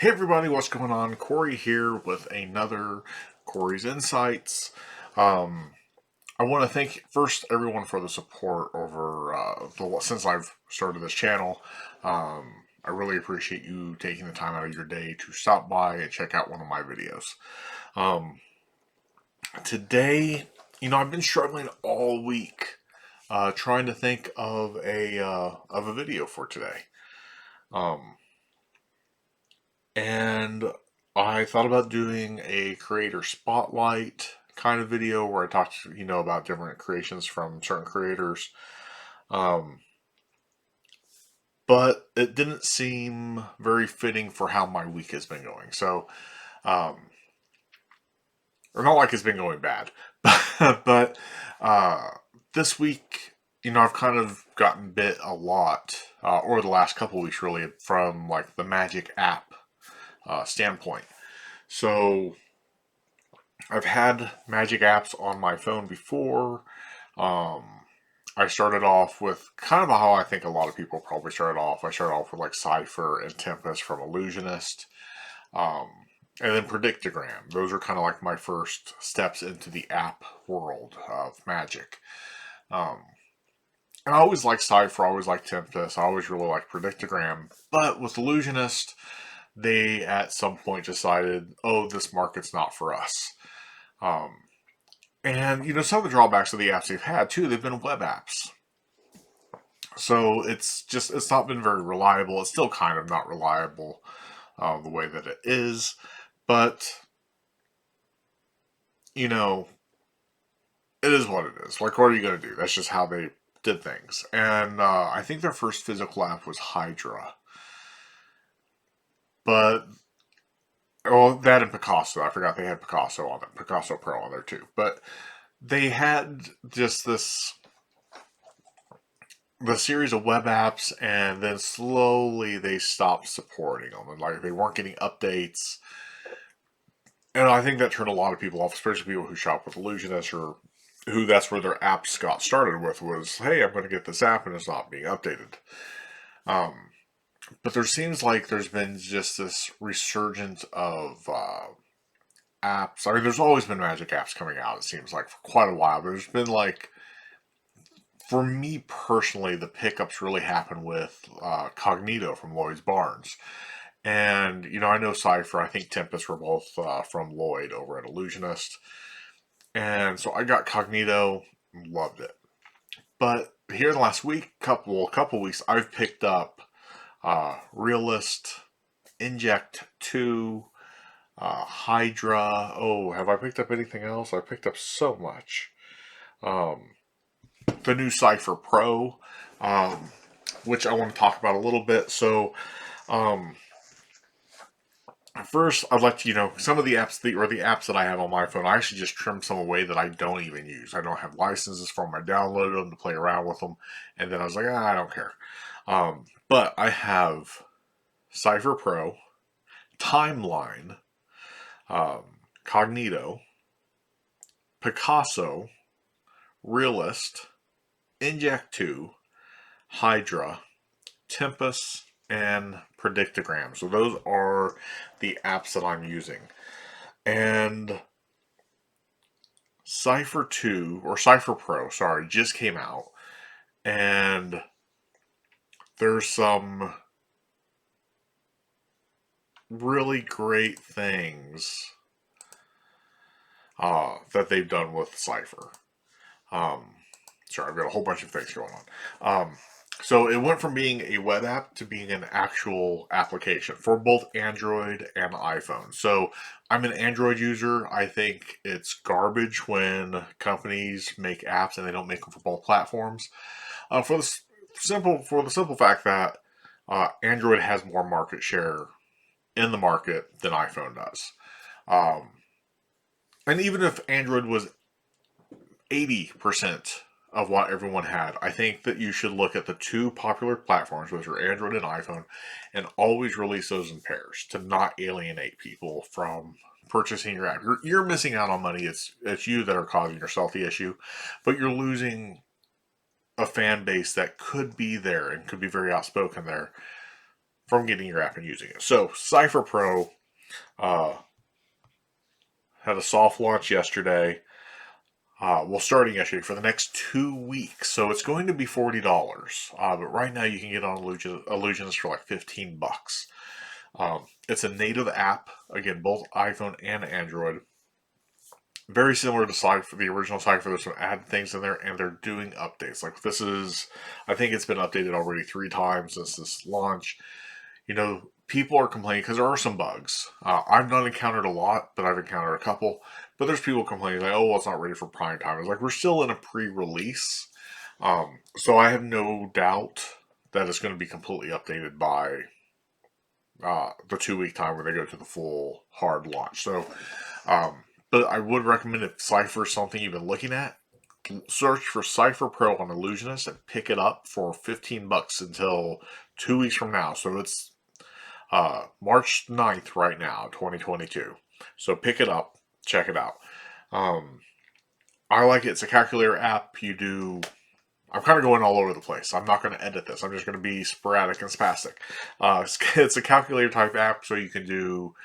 Hey everybody, what's going on? Corey here with another Corey's Insights. Um, I want to thank first everyone for the support over since I've started this channel. I really appreciate you taking the time out of your day to stop by and check out one of my videos. Um, Today, I've been struggling all week trying to think of a video for today. Um, And I thought about doing a creator spotlight kind of video where I talked, about different creations from certain creators. Um, but it didn't seem very fitting for how my week has been going. So, um, or not like it's been going bad, but uh, this week, I've kind of gotten bit a lot, over the last couple weeks, really, from like the Magic app standpoint. So I've had Magic apps on my phone before. Um, I started off with kind of how I think a lot of people probably started off. I started off with like Cypher and Tempest from Ellusionist, um, and then Predictogram. Those are kind of like my first steps into the app world of Magic. Um, and I always liked Cypher, I always liked Tempest, I always really liked Predictogram. But with Illusionist, they at some point decided, oh, this market's not for us. Um, and some of the drawbacks of the apps they've had too, they've been web apps. So it's not been very reliable. It's still kind of not reliable the way that it is, but you know it is what it is. Like, what are you going to do? That's just how they did things. And I think their first physical app was Hydra, but well, that and Picasso. I forgot they had Picasso on it, Picasso Pro on there too. But they had just the series of web apps, and then slowly they stopped supporting them, and like they weren't getting updates. And I think that turned a lot of people off, especially people who shop with Illusionist or who that's where their apps got started with was, hey, I'm going to get this app and it's not being updated. Um, but there seems like there's been just this resurgence of apps. I mean, there's always been Magic apps coming out, it seems like, for quite a while. There's been like, for me personally, the pickups really happen with Cognito from Lloyd's Barnes. And, I know Cypher, I think Tempest were both from Lloyd over at Illusionist. And so I got Cognito, loved it. But here in the last couple weeks, I've picked up Realist, Inject 2, Hydra. Oh, have I picked up anything else? I picked up so much. Um, the new Cypher Pro, um, which I want to talk about a little bit. So, um, first, I'd like to, some of the apps or the apps that I have on my phone, I actually just trim some away that I don't even use. I don't have licenses for them. I downloaded them to play around with them, and then I was like, I don't care. But I have Cypher Pro, Timeline, Cognito, Picasso, Realist, Inject 2, Hydra, Tempest, and Predictogram. So those are the apps that I'm using. And Cypher 2, or Cypher Pro, sorry, just came out. And there's some really great things that they've done with Cypher. Sorry, I've got a whole bunch of things going on. So it went from being a web app to being an actual application for both Android and iPhone. So I'm an Android user. I think it's garbage when companies make apps and they don't make them for both platforms. For the simple fact that Android has more market share in the market than iPhone does. Um, and even if Android was 80% of what everyone had, I think that you should look at the two popular platforms, which are Android and iPhone, and always release those in pairs to not alienate people from purchasing your app. You're missing out on money. It's you that are causing yourself the issue, but you're losing a fan base that could be there and could be very outspoken there from getting your app and using it. So Cypher Pro had a soft launch yesterday. Well, starting yesterday for the next 2 weeks. So it's going to be $40. But right now you can get on Ellusionist for like $15. It's a native app. Again, both iPhone and Android. Very similar to Cypher, the original Cypher. There's some added things in there, and they're doing updates. Like this is, I think it's been updated already 3 times since this launch. You know, people are complaining because there are some bugs. I've not encountered a lot, but I've encountered a couple. But there's people complaining like, "Oh, well, it's not ready for prime time." It's like we're still in a pre-release, so I have no doubt that it's going to be completely updated by the 2 week time when they go to the full hard launch. So, but I would recommend if Cypher is something you've been looking at, search for Cypher Pro on Ellusionist and pick it up for $15 until 2 weeks from now. So it's March 9th right now, 2022. So pick it up, check it out. I like it. It's a calculator app. I'm kind of going all over the place. I'm not going to edit this. I'm just going to be sporadic and spastic. It's a calculator type app, so you can do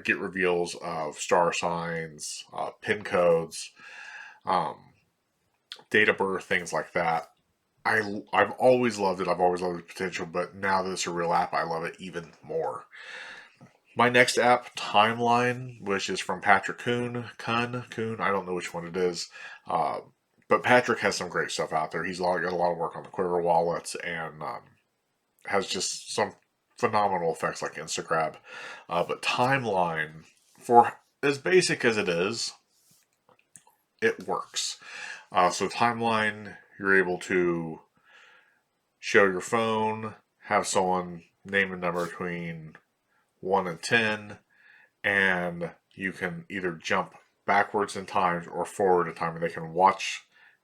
get reveals of star signs, pin codes, date of birth, things like that. I've always loved it. I've always loved the potential, but now that it's a real app, I love it even more. My next app, Timeline, which is from Patrick Kuhn. I don't know which one it is. But Patrick has some great stuff out there. He's got a lot of work on the Quiver wallets and has just some phenomenal effects like Instagram. But Timeline, for as basic as it is, it works. So Timeline, you're able to show your phone, have someone name a number between 1 and 10, and you can either jump backwards in time or forward in time, and they can watch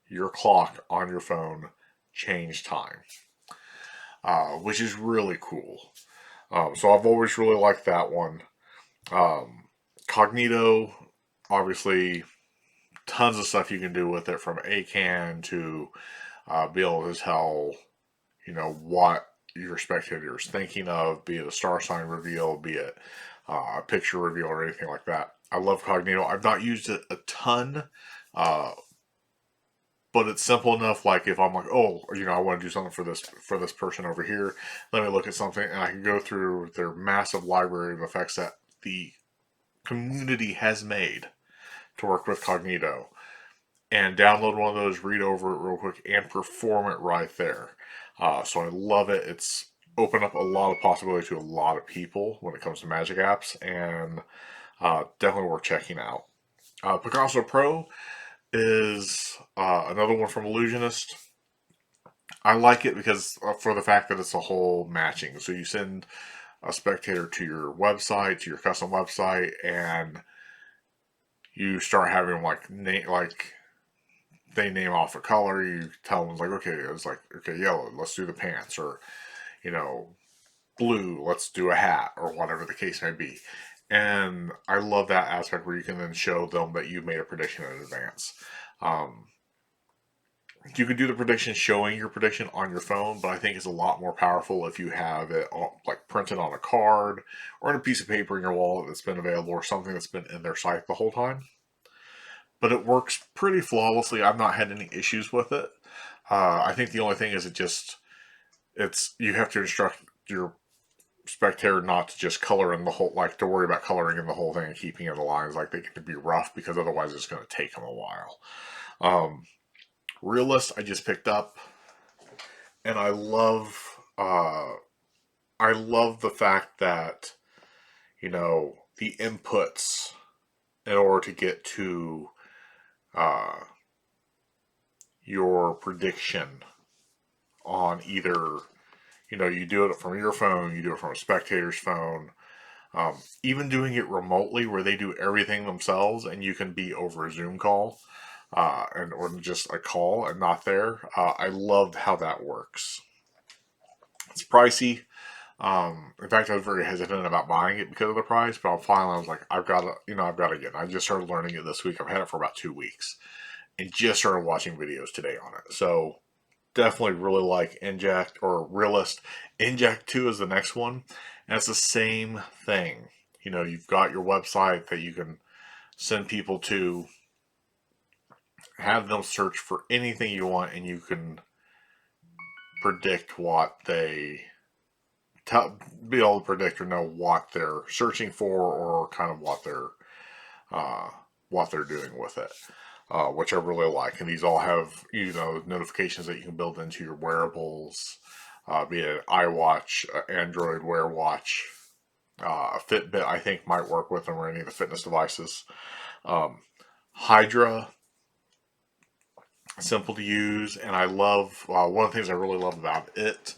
your clock on your phone change time, which is really cool. So I've always really liked that one. Cognito, obviously, tons of stuff you can do with it, from ACAN to be able to tell, what your spectator is thinking of, be it a star sign reveal, be it a picture reveal or anything like that. I love Cognito. I've not used it a ton, but it's simple enough. Like if I'm like, oh, I want to do something for this person over here, let me look at something, and I can go through their massive library of effects that the community has made to work with Cognito, and download one of those, read over it real quick, and perform it right there. So I love it. It's opened up a lot of possibility to a lot of people when it comes to magic apps, and definitely worth checking out. Picasso Pro is another one from Ellusionist. I like it because for the fact that it's a whole matching. So you send a spectator to your website, to your custom website, and you start having they name off a color. You tell them okay, yellow, let's do the pants, or blue, let's do a hat, or whatever the case may be. And I love that aspect where you can then show them that you've made a prediction in advance. You can do the prediction showing your prediction on your phone, but I think it's a lot more powerful if you have it printed on a card or on a piece of paper in your wallet that's been available, or something that's been in their site the whole time. But it works pretty flawlessly. I've not had any issues with it. I think the only thing is you have to instruct your spectator not to just color in the whole, to worry about coloring in the whole thing and keeping in the lines. They can be rough, because otherwise it's going to take them a while. Realist, I just picked up, and I love the fact that the inputs in order to get to your prediction on either, you do it from your phone, you do it from a spectator's phone, even doing it remotely where they do everything themselves and you can be over a Zoom call, or just a call and not there. I love how that works. It's pricey. In fact, I was very hesitant about buying it because of the price, but finally I was like, I've got to get it. I just started learning it this week. I've had it for about 2 weeks and just started watching videos today on it. So definitely really like Inject or Realist. Inject 2 is the next one, and it's the same thing. You know, you've got your website that you can send people to, have them search for anything you want, and you can predict what they be able to predict or know what they're searching for, or kind of uh, what they're doing with it, which I really like. And these all have, you know, notifications that you can build into your wearables, be it iWatch, Android Wear Watch, Fitbit. I think might work with them, or any of the fitness devices. Hydra, simple to use, and I love, one of the things I really love about it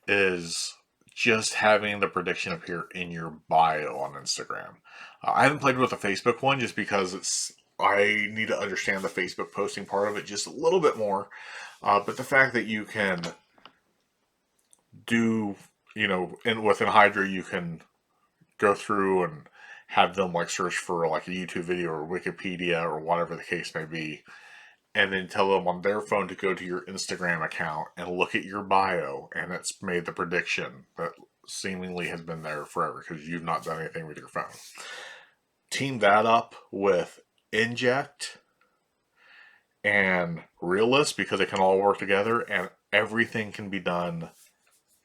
is just having the prediction appear in your bio on Instagram. I haven't played with the Facebook one just because I need to understand the Facebook posting part of it just a little bit more. But the fact that you can do, you know, within Hydra, you can go through and have them like search for like a YouTube video or Wikipedia or whatever the case may be, and then tell them on their phone to go to your Instagram account and look at your bio, and it's made the prediction that seemingly has been there forever because you've not done anything with your phone. Team that up with Inject and Realist, because they can all work together and everything can be done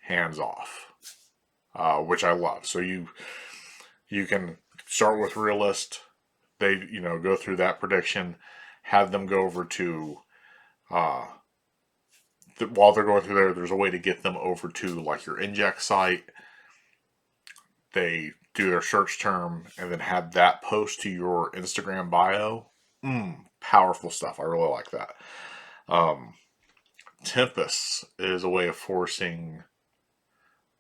hands off, which I love. So you can start with Realist. They, you know, go through that prediction, have them go over to, while they're going through there, there's a way to get them over to like your Inject site. They do their search term and then have that post to your Instagram bio. Powerful stuff. I really like that. Tempest is a way of forcing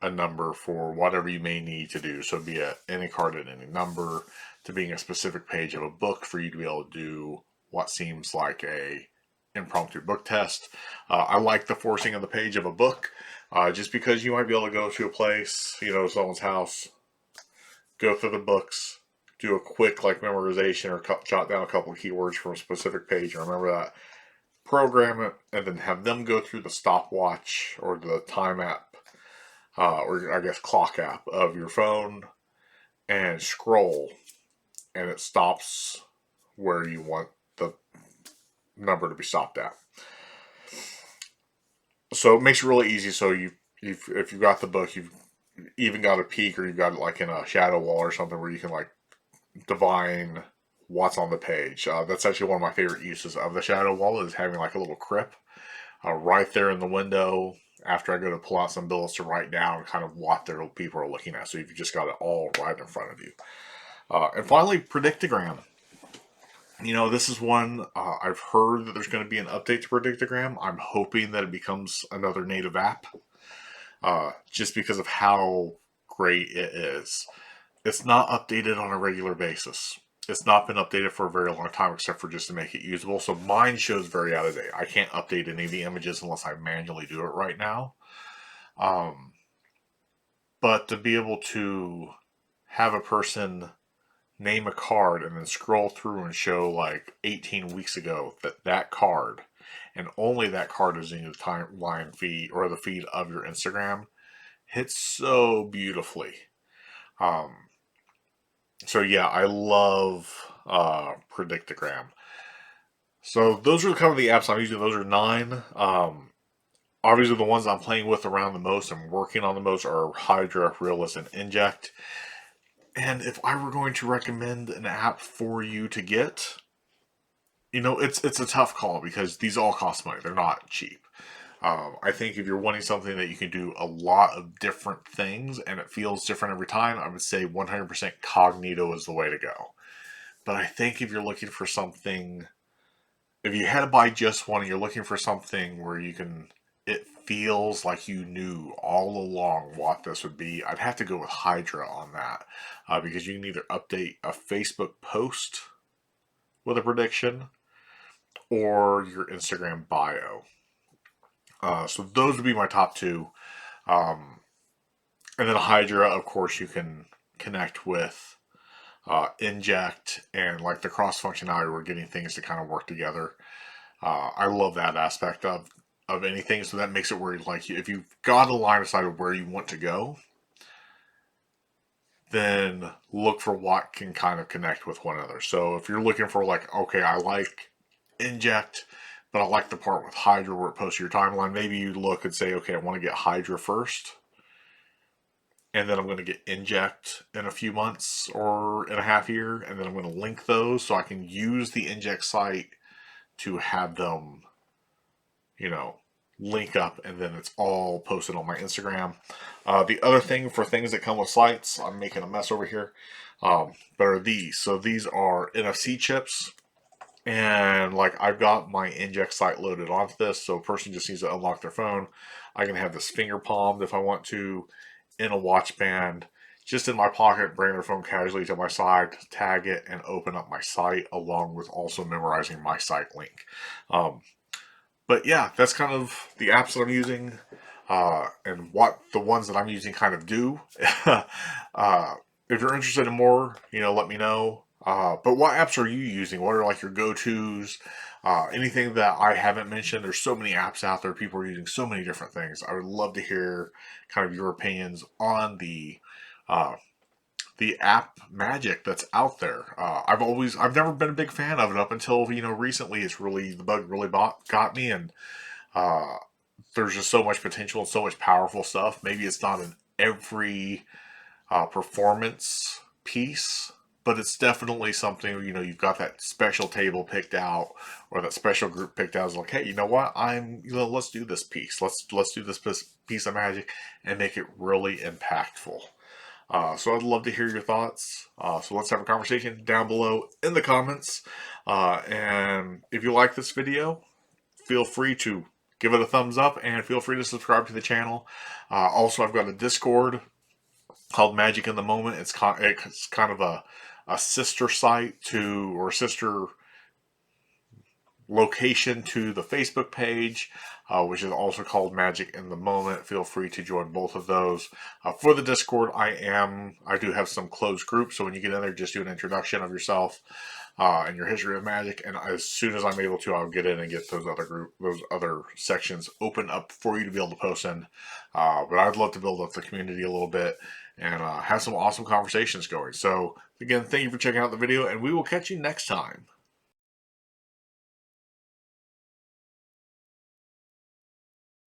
a number for whatever you may need to do. So be it any card at any number, to being a specific page of a book for you to be able to do what seems like a impromptu book test. I like the forcing of the page of a book, just because you might be able to go to a place, you know, someone's house, go through the books, do a quick like memorization or jot down a couple of keywords from a specific page and remember that, program it, and then have them go through the stopwatch or the time app, or I guess clock app of your phone, and scroll, and it stops where you want the number to be stopped at. So it makes it really easy. So if you've got the book, you've even got a peek, or you've got it like in a shadow wall or something where you can like divine what's on the page. That's actually one of my favorite uses of the shadow wall, is having like a little crypt right there in the window after I go to pull out some bills to write down kind of what their people are looking at. So you've just got it all right in front of you. And finally, Predictogram. You know, this is one, I've heard that there's going to be an update to Predictogram. I'm hoping that it becomes another native app, just because of how great it is. It's not updated on a regular basis. It's not been updated for a very long time, except for just to make it usable. So mine shows very out of date. I can't update any of the images unless I manually do it right now. But to be able to have a person name a card and then scroll through and show like 18 weeks ago that card, and only that card is in your timeline feed or the feed of your Instagram, hits so beautifully. So yeah, I love Predictogram. So those are kind of the apps I'm using. Those are 9. Obviously, the ones I'm playing with around the most and working on the most are Hydra, Realist, and Inject. And if I were going to recommend an app for you to get, you know, it's a tough call because these all cost money. They're not cheap. I think if you're wanting something that you can do a lot of different things and it feels different every time, I would say 100% Cognito is the way to go. But I think if you're looking for something, if you had to buy just one and you're looking for something where it feels like you knew all along what this would be, I'd have to go with Hydra on that, because you can either update a Facebook post with a prediction or your Instagram bio. So those would be my top 2. And then Hydra, of course, you can connect with Inject and like the cross functionality. We're getting things to kind of work together. I love that aspect of of anything. So that makes it where, like, if you've got a line of sight of where you want to go, then look for what can kind of connect with one another. So if you're looking for, like, okay, I like inject, but I like the part with Hydra where it posts your timeline, maybe you look and say, okay, I want to get Hydra first, and then I'm going to get inject in a few months or in a half year, and then I'm going to link those so I can use the inject site to have them, link up, and then it's all posted on my Instagram. The other thing for things that come with sites, I'm making a mess over here, but are these. So these are NFC chips, and like I've got my inject site loaded onto this, so a person just needs to unlock their phone. I can have this finger palmed if I want to, in a watch band, just in my pocket, bring their phone casually to my side, tag it, and open up my site, along with also memorizing my site link. But yeah, that's kind of the apps that I'm using, and what the ones that I'm using kind of do. If you're interested in more, let me know. But what apps are you using? What are like your go-tos? Anything that I haven't mentioned? There's so many apps out there. People are using so many different things. I would love to hear kind of your opinions on the app magic that's out there. I've never been a big fan of it up until recently. The bug really got me, and uh, there's just so much potential and so much powerful stuff. Maybe it's not in every performance piece, but it's definitely something. You've got that special table picked out or that special group picked out. It's like, hey, you know what? Let's do this piece. Let's do this piece of magic and make it really impactful. So I'd love to hear your thoughts. So let's have a conversation down below in the comments. And if you like this video, feel free to give it a thumbs up and feel free to subscribe to the channel. Also, I've got a Discord called Magic in the Moment. It's kind of a sister site or sister location to the Facebook page, which is also called Magic in the Moment. Feel free to join both of those. For the Discord, I do have some closed groups, so when you get in there, just do an introduction of yourself and your history of Magic, and as soon as I'm able to, I'll get in and get those other sections open up for you to be able to post in. But I'd love to build up the community a little bit and have some awesome conversations going. So again, thank you for checking out the video, and we will catch you next time.